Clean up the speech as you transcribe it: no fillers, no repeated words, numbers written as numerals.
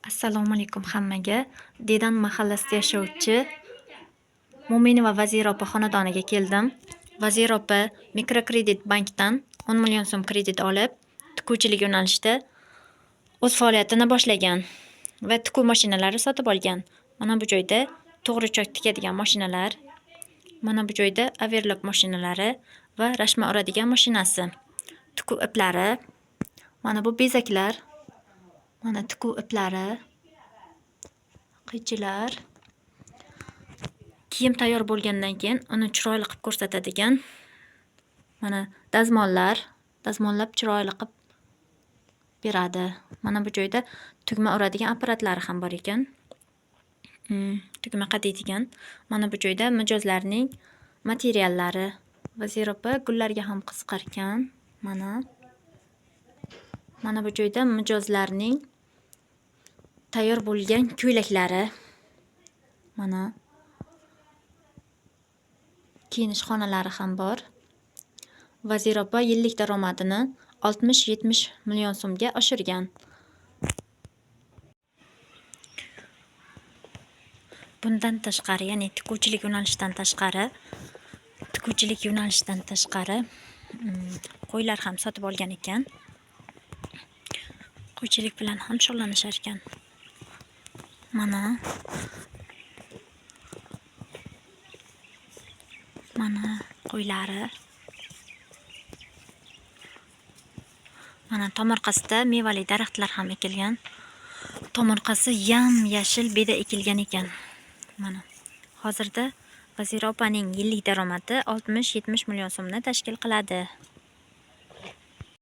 Assalomu alaykum hammaga. Dedan mahallasida yashovchi Mo'minova Vazira opa xonadoniga keldim. Vazira opa mikrokredit bankdan 10 million so'm kredit olib, tikuvchilik yo'nalishida o'z faoliyatini boshlagan va tikuv mashinalari sotib olgan. Mana bu joyda to'g'ri chok tikadigan mashinalar, mana bu joyda overlock mashinalari va rashma uradigan mashinasi, tikuv iplari, mana bu bezaklar, mana tikuv iplari, qiychilar, kiyim tayyor bo'lgandan keyin uni chiroyli qilib ko'rsatadigan mana dazmollar, dazmollab chiroyli qilib beradi. Mana bu joyda tugma uradigan apparatlari ham bor ekan. Tugma qadaydigan. Mana bu joyda mijozlarning materiallari. Vazira opa gullarga ham qiziqarkan. Mana bu joyda mijozlarning tayyor bo'lgan ko'ylaklari. Mana kiyinish xonalari ham bor. Vazira opa yillik daromadini 60-70 million so'mga oshirgan. Bundan tashqari, ya'ni tikuvchilik yo'nalishidan tashqari qo'ylar ham sotib olgan ekan. Qo'ychilik bilan ham shug'ullanishar ekan. Mana qo'ylari. Mana tomorqasida mevali daraxtlar ham ekilgan. Tomorqasi yam-yashil beda ekilgan ekan. Mana hozirda Vazira opaning yillik daromadi 60-70 million so'mni tashkil qiladi.